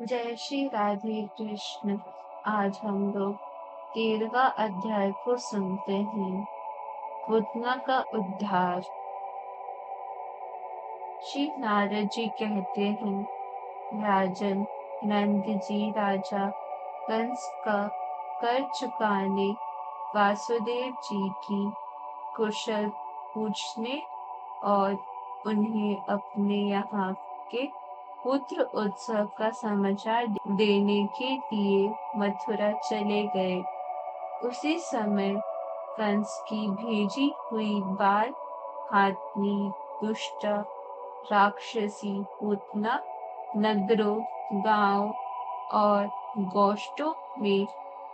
जय श्री राधे कृष्ण। आज हम लोग 13वां अध्याय को सुनते हैं। पूतना का उद्धार। श्री नारद जी कहते हैं, राजन, नंद जी राजा कंस का कर चुकाने वासुदेव जी की कुशल पूछने और उन्हें अपने यहाँ के पुत्र उत्सव का समाचार देने के लिए मथुरा चले गए। उसी समय कंस की भेजी हुई बाल हाथनी दुष्ट राक्षसी पूतना नगरों, गांव और गोष्ठों में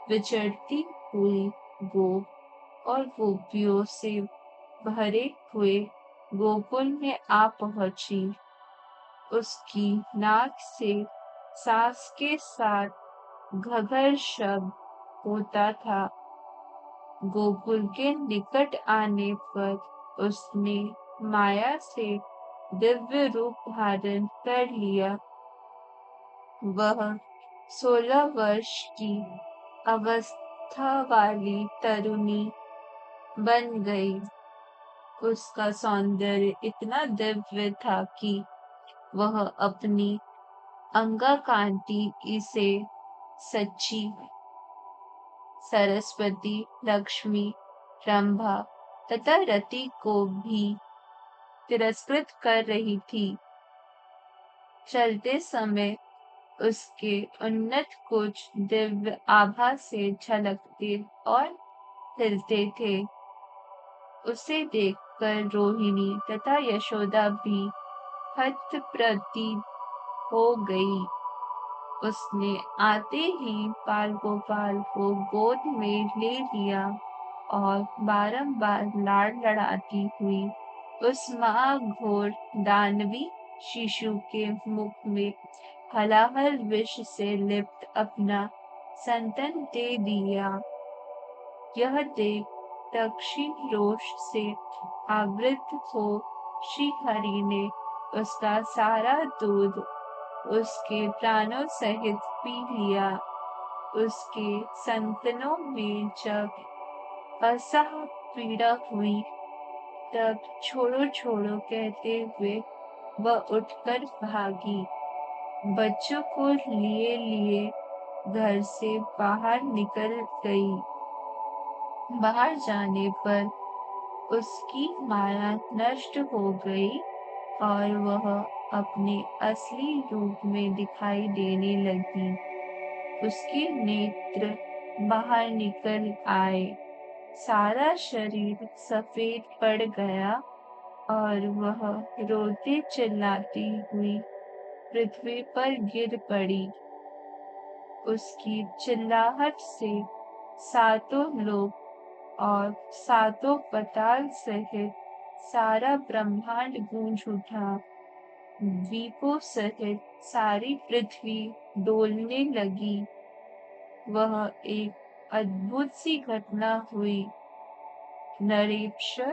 विचरती हुई गोप और गोपियों से भरे हुए गोकुल में आ पहुंची। उसकी नाक से सांस के साथ घगर शब्द होता था। गोकुल के निकट आने पर उसने माया से दिव्य रूप धारण कर लिया। वह 16 वर्ष की अवस्था वाली तरुणी बन गई। उसका सौंदर्य इतना दिव्य था कि वह अपनी अंगा कांति इसे सच्ची सरस्वती, लक्ष्मी, रंभा तथा रति को भी तिरस्कृत कर रही थी। चलते समय उसके उन्नत कुछ दिव्य आभा से झलकते और हिलते थे। उसे देखकर रोहिणी तथा यशोदा भी हतप्रतिभ हो गई। उसने आते ही बाल गोपाल को गोद में ले लिया और बारंबार लाड़ लड़ाती हुई उस महाघोर दानवी शिशु के मुख में हलाहल विष से लिप्त अपना संतन दे दिया। यह देख दक्षिण रोष से आवृत हो श्री हरि ने उसका सारा दूध उसके प्राणों सहित पी लिया। उसके संतनों में जब असह पीड़ा हुई, तब छोड़ो छोड़ो कहते हुए वह उठकर भागी। बच्चों को लिए लिए घर से बाहर निकल गई। बाहर जाने पर उसकी माया नष्ट हो गई और वह अपने असली रूप में दिखाई देने लगी। उसके नेत्र बाहर निकल आए, सारा शरीर सफेद पड़ गया और वह रोते चिल्लाती हुई पृथ्वी पर गिर पड़ी। उसकी चिल्लाहट से सातों लोक और सातों पाताल सहित सारा ब्रह्मांड गूंज उठा। द्वीपों सहित सारी पृथ्वी डोलने लगी। वह एक अद्भुत सी घटना हुई। नरेश्वर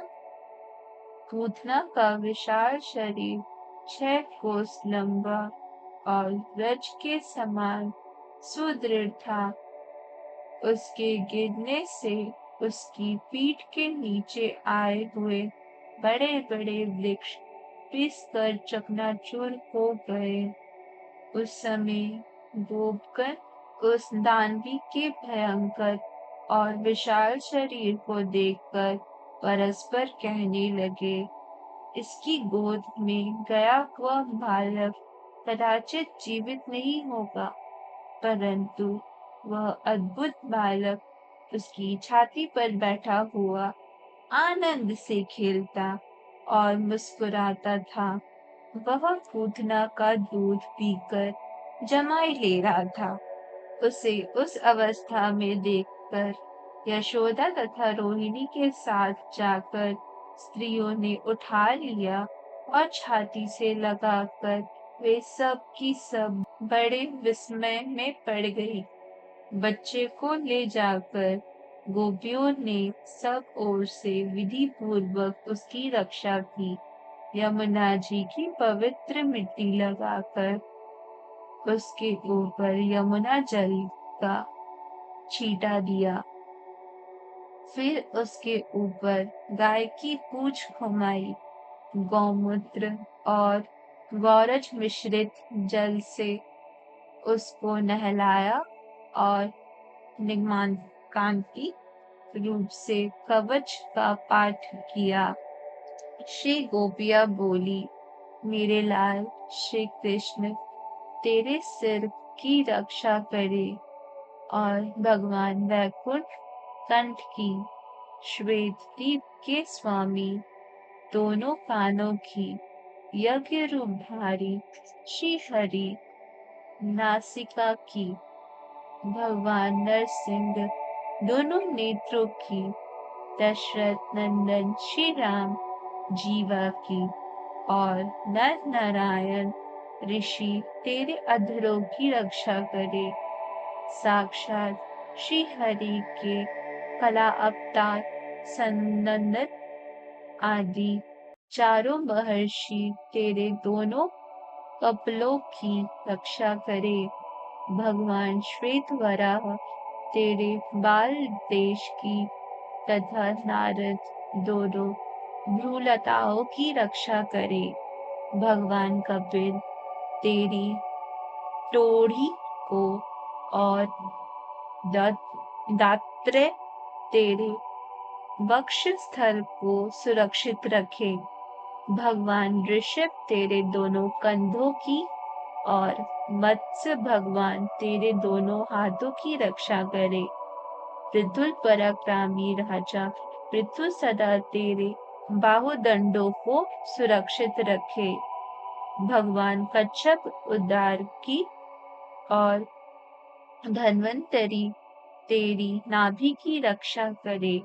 पूतना का विशाल शरीर 6 कोस लंबा और रज के समान सुदृढ़ था। उसके गिरने से उसकी पीठ के नीचे आए हुए बड़े बड़े वृक्ष पिसकर चकनाचूर हो गए। उस समय गोपगण उस दानवी के भयंकर और विशाल शरीर को देखकर परस्पर कहने लगे, इसकी गोद में गया हुआ बालक कदाचित जीवित नहीं होगा। परंतु वह अद्भुत बालक उसकी छाती पर बैठा हुआ आनंद से खेलता और मुस्कुराता था। वह पूतना का दूध पीकर जमाई ले रहा था। उसे उस अवस्था में देखकर यशोदा तथा रोहिणी के साथ जाकर स्त्रियों ने उठा लिया और छाती से लगाकर वे सब की सब बड़े विस्मय में पड़ गई। बच्चे को ले जाकर गोपियों ने सब ओर से विधि पूर्वक उसकी रक्षा की। यमुना जी की पवित्र मिट्टी लगाकर उसके ऊपर यमुना जल का छींटा दिया। फिर उसके ऊपर गाय की पूंछ घुमाई, गौमूत्र और गौरज मिश्रित जल से उसको नहलाया और निगमांकांति रूप से कवच का पाठ किया। श्री गोपिया बोली, मेरे लाल श्री कृष्ण तेरे सिर की रक्षा करे और भगवान वैकुंठ कंठ की श्वेत दीप के स्वामी दोनों कानों की यज्ञ रूपधारी श्री हरि नासिका की भगवान नरसिंह दोनों नेत्रों की दशरथ नंदन श्री राम जीवा की और नर नारायण ऋषि तेरे अधरों की रक्षा करे। साक्षात श्री हरि के कला अवतार सनंदन आदि चारों महर्षि तेरे दोनों कपलों की रक्षा करे। भगवान श्वेत वराह तेरे बाल देश की तथा नारद दोनों भ्रूलताओं की रक्षा करे। भगवान कपिल तेरी टोड़ी को और दात्रे तेरे वक्ष स्थल को सुरक्षित रखे। भगवान ऋषभ तेरे दोनों कंधों की और मत्स्य भगवान तेरे दोनों हाथों की रक्षा करे। पृथुल पराक्रमी राजा पृथु सदा तेरे बाहुदंडों को सुरक्षित रखे। भगवान कच्छप उद्धार की और धन्वंतरी तेरी नाभि की रक्षा करे।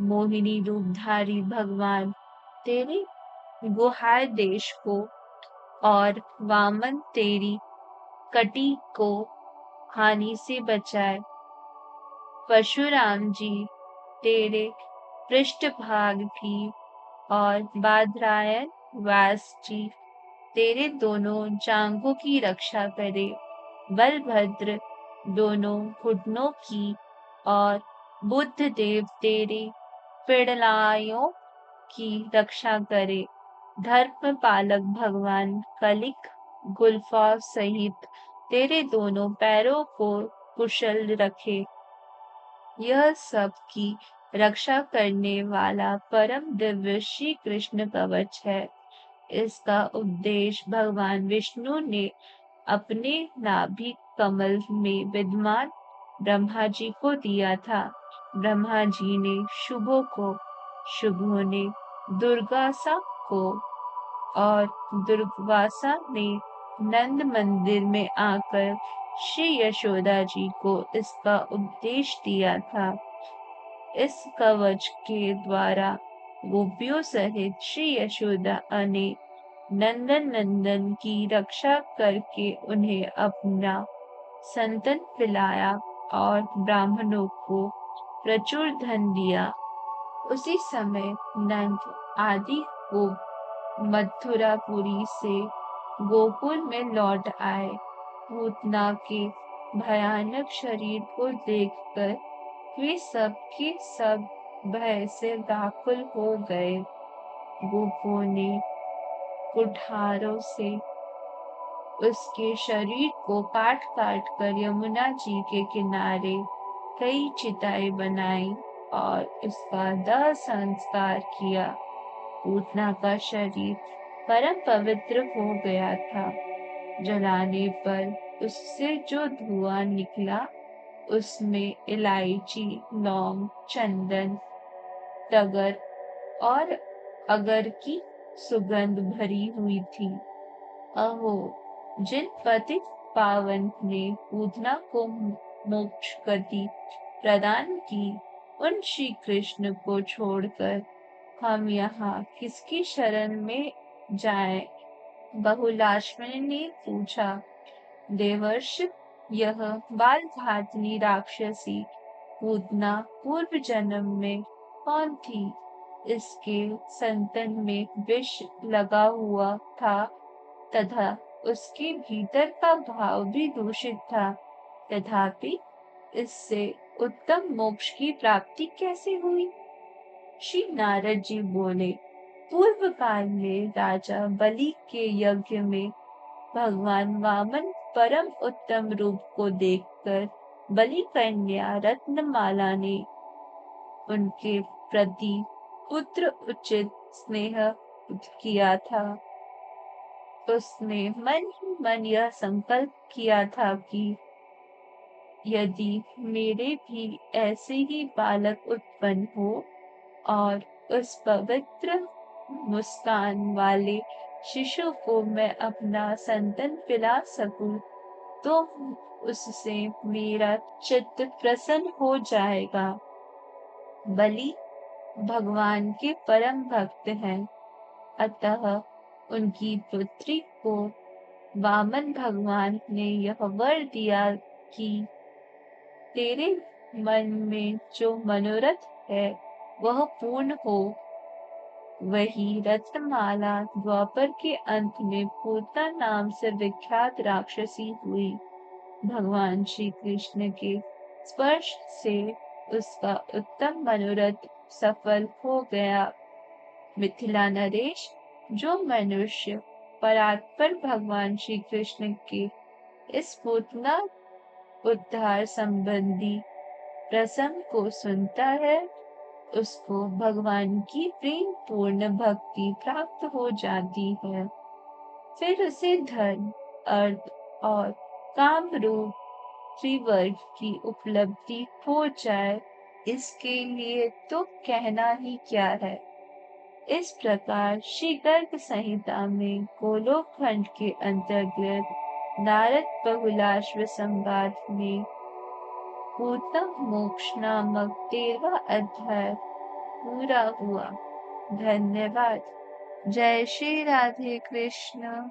मोहिनी रूपधारी भगवान तेरे गुहाय देश को और वामन तेरी कटी को हानि से बचाए। परशुराम जी तेरे पृष्ठभाग की और बादरायण व्यास जी तेरे दोनों जांघों की रक्षा करे। बलभद्र दोनों घुटनों की और बुद्ध देव तेरे पिड़लायों की रक्षा करे। धर्म पालक भगवान कलिक गुल्फा सहित तेरे दोनों पैरों को कुशल रखे। यह सब की रक्षा करने वाला परम दिव्य श्री कृष्ण कवच है। इसका उपदेश भगवान विष्णु ने अपने नाभि कमल में विद्यमान ब्रह्मा जी को दिया था। ब्रह्मा जी ने शुभों को, शुभों ने दुर्गासा को और दुर्वासा ने नंद मंदिर में आकर श्री यशोदा जी को इसका उपदेश दिया था। इस कवच के द्वारा गोपियों सहित श्री यशोदा ने नंदन नंदन की रक्षा करके उन्हें अपना संतन पिलाया और ब्राह्मणों को प्रचुर धन दिया। उसी समय नंद आदि को मथुरापुरी से गोकुल में लौट आए। पूतना के भयानक शरीर को देखकर वे सब के सब भय से व्याकुल हो गए। गोपों ने कुठारों से उसके शरीर को काट काट कर यमुना जी के किनारे कई चिताएं बनाई और उसका दाह संस्कार किया। पूतना का शरीर परम पवित्र हो गया था। जलाने पर उससे जो धुआं निकला उसमें इलायची, लौंग, चंदन, तगर और अगर की सुगंध भरी हुई थी। अहो, जिन पतित पावन ने पूतना को मोक्ष गति प्रदान की, उन श्री कृष्ण को छोड़कर हम यहाँ किसकी शरण में जाएं? बहुलाश्विनी ने पूछा। देवर्षि, यह बालघातनी राक्षसी पूतना पूर्व जन्म में कौन थी? इसके संतन में विष लगा हुआ था तथा उसके भीतर का भाव भी दूषित था। तथापि इससे उत्तम मोक्ष की प्राप्ति कैसे हुई? श्री नारद जी बोले, पूर्व काल में राजा बलि के यज्ञ में भगवान वामन परम उत्तम रूप को देखकर बलि कन्या रत्नमाला ने उनके प्रति पुत्र उचित स्नेह किया था। उसने मन ही मन यह संकल्प किया था कि यदि मेरे भी ऐसे ही बालक उत्पन्न हो और उस पवित्र मुस्कान वाले शिशु को मैं अपना संतन पिला सकूं, तो उससे मेरा चित्त प्रसन्न हो जाएगा। बलि भगवान के परम भक्त हैं, अतः उनकी पुत्री को वामन भगवान ने यह वर दिया कि तेरे मन में जो मनोरथ है वह पूर्ण हो। वही रत्नमाला द्वापर के अंत में पूतना नाम से विख्यात राक्षसी हुई। भगवान श्री कृष्ण के स्पर्श से उसका उत्तम मनोरथ सफल हो गया। मिथिला नरेश, जो मनुष्य परात्पर भगवान श्री कृष्ण के इस पूतना उद्धार संबंधी प्रसंग को सुनता है, उसको भगवान की प्रेम पूर्ण भक्ति प्राप्त हो जाती है। फिर उसे धन, अर्थ और काम रूप त्रिवर्ग की उपलब्धि हो जाए, इसके लिए तो कहना ही क्या है। इस प्रकार श्री गर्ग संहिता में गोलोक खंड के अंतर्गत नारद बहुलाश्व संवाद में पूतन मोक्ष नामक 13वां अध्याय पूरा हुआ। धन्यवाद। जय श्री राधे कृष्ण।